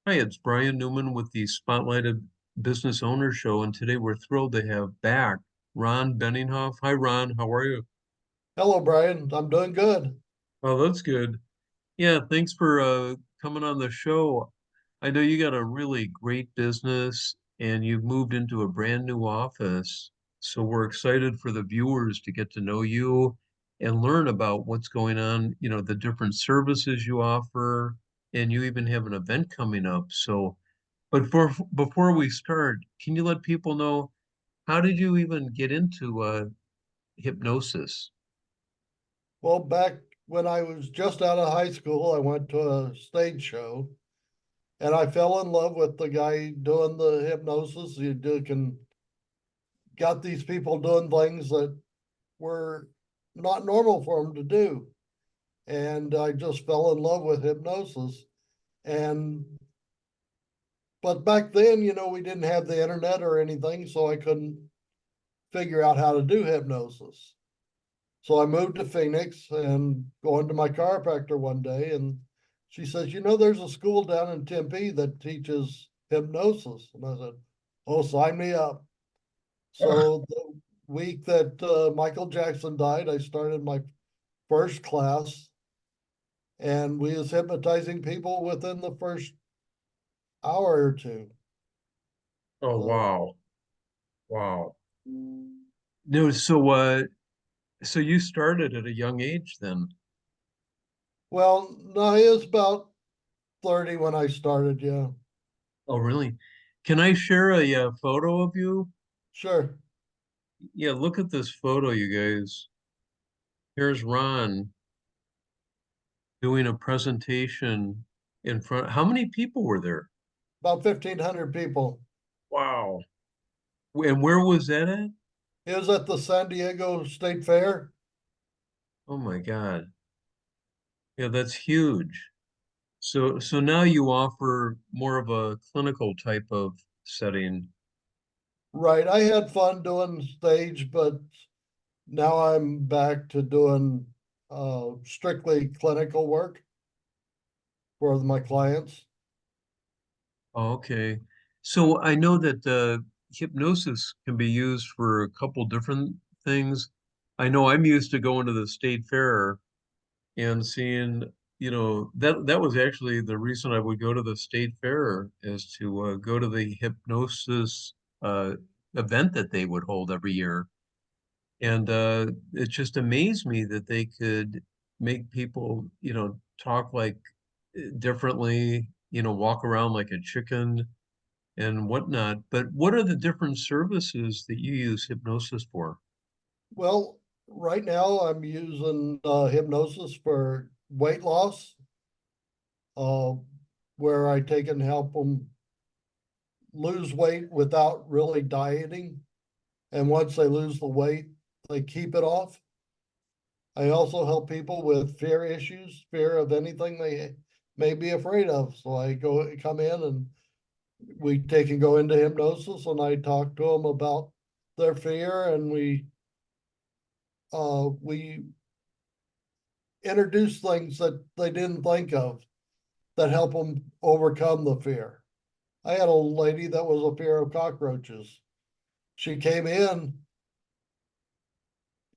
Hi, it's Brian Newman with the Spotlighted Business Owner Show, and today we're thrilled to have back Ron Benninghoff. Hi, Ron. How are you? Hello, Brian. I'm doing good. Oh, that's good. Yeah, thanks for coming on the show. I know you got a really great business and you've moved into a brand new office. So we're excited for the viewers to get to know you and learn about what's going on, the different services you offer, and you even have an event coming up. But before we start, can you let people know how did you even get into hypnosis? Well, back when I was just out of high school, I went to a stage show and I fell in love with the guy doing the hypnosis. Can got these people doing things that were not normal for them to do. And I just fell in love with hypnosis. And but back then, we didn't have the internet or anything, so I couldn't figure out how to do hypnosis. So I moved to Phoenix and going to my chiropractor one day, and she says, there's a school down in Tempe that teaches hypnosis. And I said, oh, sign me up. So the week that Michael Jackson died, I started my first class, and we was hypnotizing people within the first hour or two. Oh, So, wow. Wow. No, so you started at a young age then. well, no, he was about 30 when I started. Yeah, Oh, really? Can I share a photo of you? sure. Yeah, look at this photo, you guys. Here's Ron doing a presentation in front. How many people were there? About 1,500 people. Wow. And where was that at? It was at the San Diego State Fair. Oh my God. Yeah, that's huge. So now you offer more of a clinical type of setting. Right. I had fun doing stage, but now I'm back to doing strictly clinical work for my clients. Oh, okay. So I know that hypnosis can be used for a couple different things. I know I'm used to going to the state fair and seeing, that was actually the reason I would go to the state fair is to go to the hypnosis uh, event that they would hold every year. And it just amazed me that they could make people, talk like differently, walk around like a chicken and whatnot. But what are the different services that you use hypnosis for? Well, right now I'm using hypnosis for weight loss, uh, where I take and help them lose weight without really dieting. And once they lose the weight, they keep it off. I also help people with fear issues, fear of anything they may be afraid of. So I come in and we take and go into hypnosis and I talk to them about their fear and we introduce things that they didn't think of that help them overcome the fear. I had a lady that was a fear of cockroaches. She came in,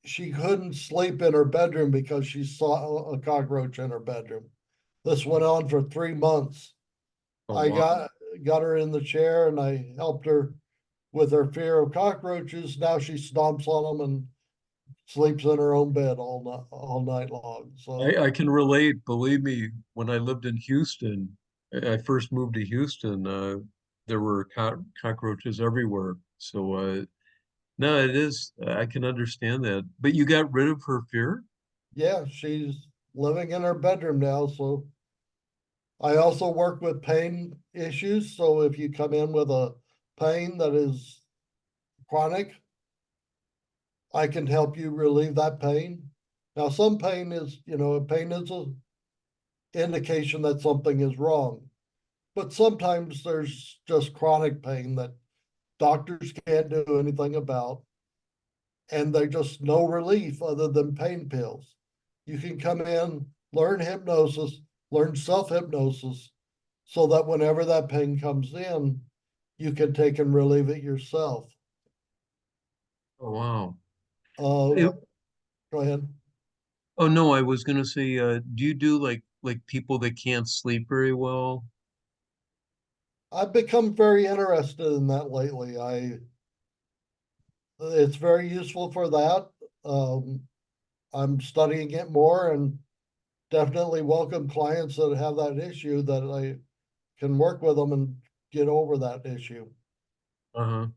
she couldn't sleep in her bedroom because she saw a cockroach in her bedroom. This went on for 3 months. Oh, I wow. got her in the chair and I helped her with her fear of cockroaches. Now she stomps on them and sleeps in her own bed all night long. So I can relate. Believe me, when I lived in Houston, I first moved to Houston, there were cockroaches everywhere. So, no, it is, I can understand that. But you got rid of her fear? yeah, she's living in her bedroom now. So I also work with pain issues. So if you come in with a pain that is chronic, I can help you relieve that pain. Now, some pain is a indication that something is wrong. But sometimes there's just chronic pain that doctors can't do anything about, and there's just no relief other than pain pills. You can come in, learn hypnosis, learn self hypnosis, so that whenever that pain comes in, you can take and relieve it yourself. Oh, wow. Uh, It- Go ahead. oh no, I was gonna say, do you do like people that can't sleep very well? I've become very interested in that lately. It's very useful for that. Um, I'm studying it more and definitely welcome clients that have that issue that I can work with them and get over that issue. Uh-huh.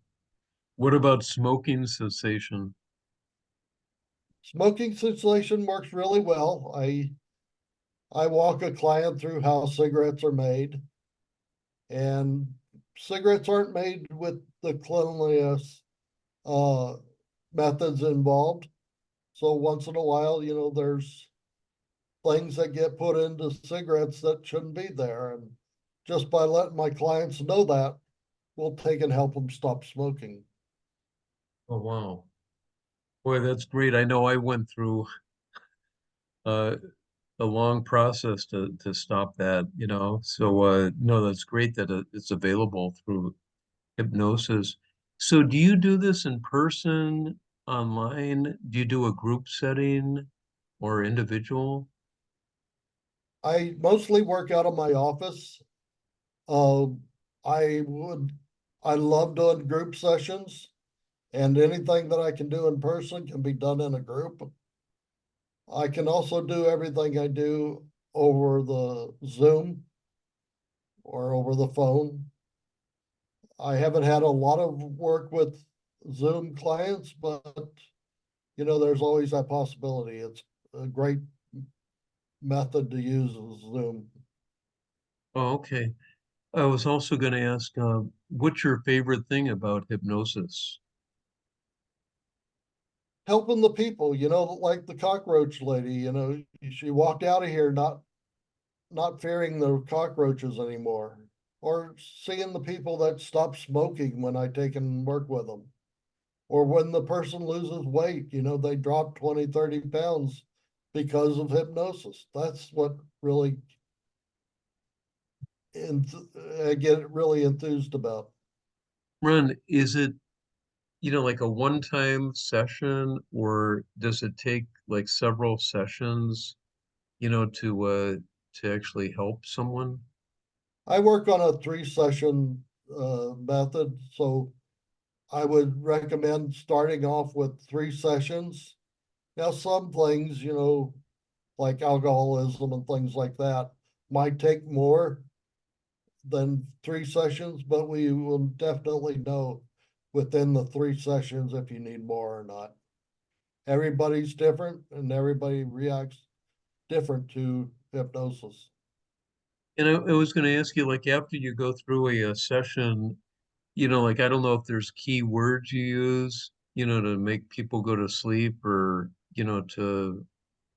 What about smoking cessation? Smoking cessation works really well. I walk a client through how cigarettes are made, and cigarettes aren't made with the cleanliness uh, methods involved. So once in a while, there's things that get put into cigarettes that shouldn't be there. And just by letting my clients know that, we'll take and help them stop smoking. Oh, wow. Boy, that's great. I know I went through uh, a long process to stop that, you know. So no, that's great that it's available through hypnosis. So do you do this in person, online? Do you do a group setting or individual? I mostly work out of my office. Um, I would, I love doing group sessions, and anything that I can do in person can be done in a group. I can also do everything I do over the Zoom or over the phone. I haven't had a lot of work with Zoom clients, but there's always that possibility. It's a great method to use is Zoom. Oh, okay. I was also going to ask, what's your favorite thing about hypnosis? Helping the people, like the cockroach lady, she walked out of here not fearing the cockroaches anymore, or seeing the people that stop smoking when I take and work with them, or when the person loses weight, they drop 20, 30 pounds because of hypnosis. That's what really I get really enthused about. Ron, is it, like a one-time session, or does it take like several sessions, to actually help someone? I work on a 3 session method, so I would recommend starting off with 3 sessions. Now, some things, like alcoholism and things like that, might take more than 3 sessions, but we will definitely know within the 3 sessions if you need more or not. Everybody's different and everybody reacts different to hypnosis. And I was going to ask you, like, after you go through a session, like, I don't know if there's key words you use, to make people go to sleep or, to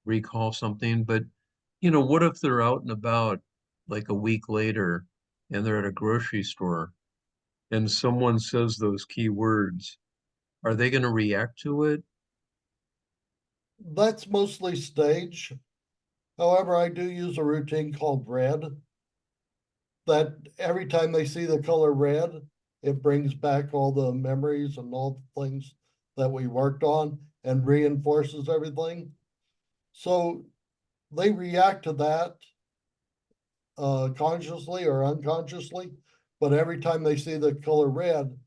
recall something. But, what if they're out and about like a week later and they're at a grocery store and someone says those key words? Are they going to react to it? That's mostly stage. However, I do use a routine called red that every time they see the color red, it brings back all the memories and all the things that we worked on and reinforces everything. So they react to that consciously or unconsciously, but every time they see the color red,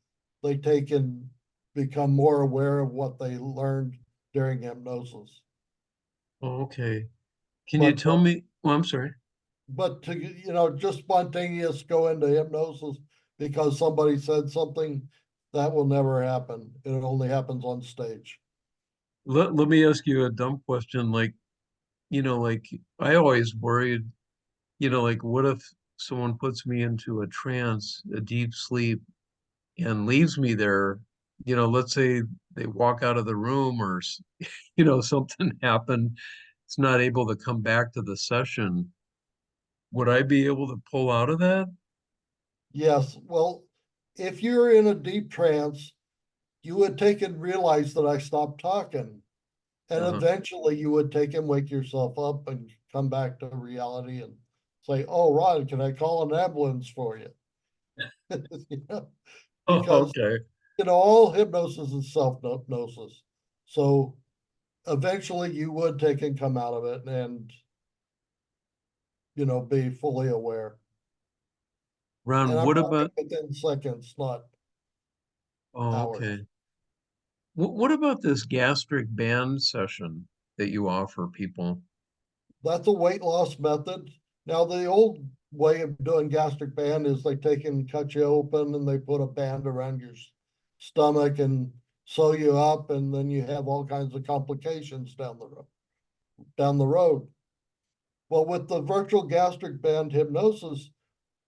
they take and become more aware of what they learned during hypnosis. Oh, okay. Can you But tell me? Oh, I'm sorry. but to just spontaneous go into hypnosis because somebody said something, that will never happen. It only happens on stage. Let me ask you a dumb question. Like I always worried, like what if someone puts me into a trance, a deep sleep, and leaves me there? Let's say they walk out of the room or, something happened. It's not able to come back to the session. Would I be able to pull out of that? Yes, well, if you're in a deep trance, you would take and realize that I stopped talking, and Uh-huh. eventually you would take and wake yourself up and come back to reality and say, "Oh, Ron, can I call an ambulance for you?" You know, Oh, because okay. all hypnosis is self-hypnosis. So eventually you would take and come out of it and, be fully aware. And Ron, I'm what talking about, within seconds, not oh, hours. okay. What about this gastric band session that you offer people? That's a weight loss method. Now, the old way of doing gastric band is they take and cut you open and they put a band around your stomach and sew you up, and then you have all kinds of complications down the road. Well, with the virtual gastric band hypnosis,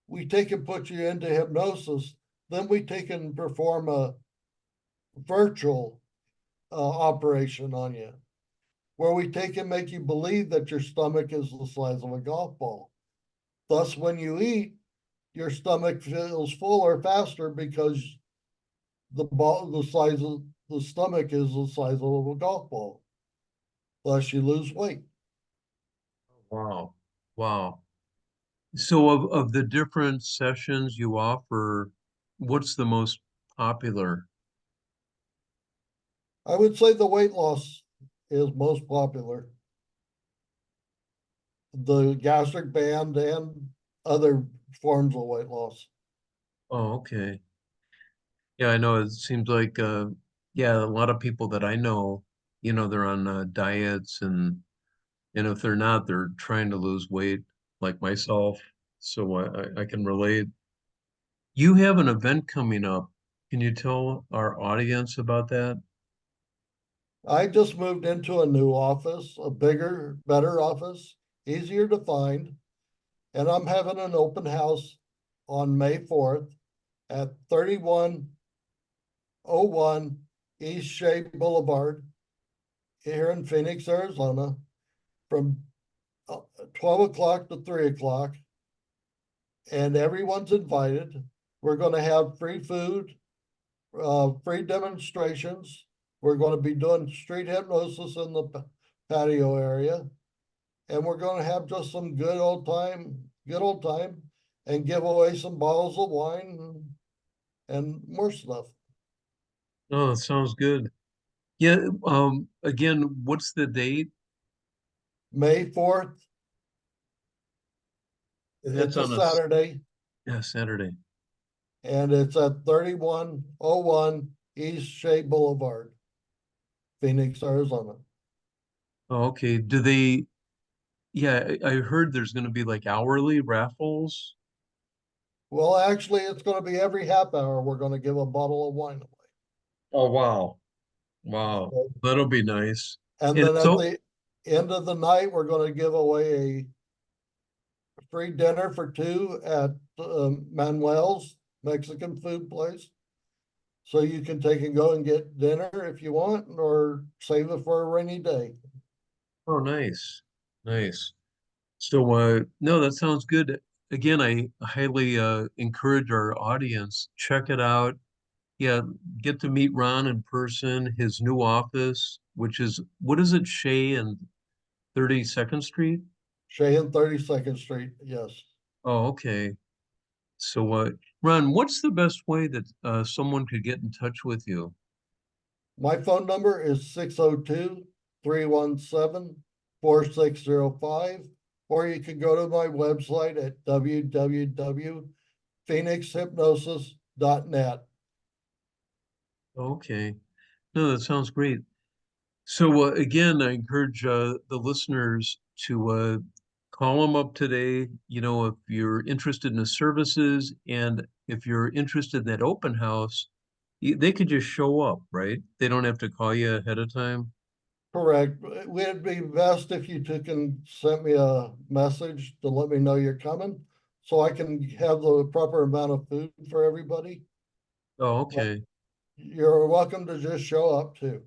we take and put you into hypnosis, then we take and perform a virtual operation on you, where we take and make you believe that your stomach is the size of a golf ball. Thus, when you eat, your stomach feels fuller faster because the size of the stomach is the size of a golf ball. Thus, you lose weight. Wow. Wow. So of the different sessions you offer, what's the most popular? I would say the weight loss is most popular. The gastric band and other forms of weight loss. Oh, okay. Yeah, I know it seems like yeah, a lot of people that I know, they're on diets and if they're not, they're trying to lose weight like myself. So I can relate. You have an event coming up. Can you tell our audience about that? I just moved into a new office, a bigger, better office, easier to find. And I'm having an open house on May 4th at 3101 East Shea Boulevard here in Phoenix, Arizona, from 12 o'clock to 3 o'clock. And everyone's invited. We're going to have free food, free demonstrations. We're going to be doing street hypnosis in the patio area. And we're going to have just some good old time, and give away some bottles of wine and more stuff. Oh, it sounds good. Yeah, again, what's the date? May 4th, And that's it's a on Saturday, yeah, Saturday. and it's at 3101 East Shea Boulevard, Phoenix, Arizona. Oh, okay. Yeah, I heard there's going to be like hourly raffles. Well, actually, it's going to be every half hour. We're going to give a bottle of wine Oh, wow. Wow. away. That'll be nice. And And then at so, the end of the night, we're going to give away a free dinner for two at Manuel's Mexican food place. So you can take and go and get dinner if you want, or save it for a rainy day. oh, nice. Nice. So, no, that sounds good. Again, I highly encourage our audience, check it out. Yeah, get to meet Ron in person, his new office, which is, what is it, Shea and 32nd Street? Shea and 32nd Street, yes. Oh, okay. So, Ron, what's the best way that someone could get in touch with you? My phone number is 602-317-4605, or you can go to my website at www.phoenixhypnosis.net. Okay. No, that sounds great. So again, I encourage the listeners to call them up today. If you're interested in the services and if you're interested in that open house, they could just show up, right? They don't have to call you ahead of time. Correct. It'd be best if you took and sent me a message to let me know you're coming, so I can have the proper amount of food for everybody. Oh, But okay. you're welcome to just show up too.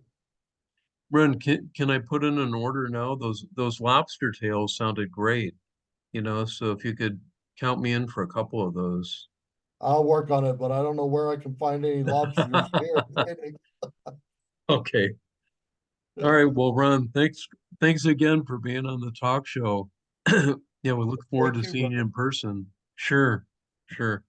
Ren, can I put in an order now? Those lobster tails sounded great, so if you could count me in for a couple of those. I'll work on it, but I don't know where I can find any lobsters here. Okay. All right. Well, Ron, thanks again for being on the talk show. Yeah, we look forward Thank to you, seeing you Brian. in person. Sure, sure.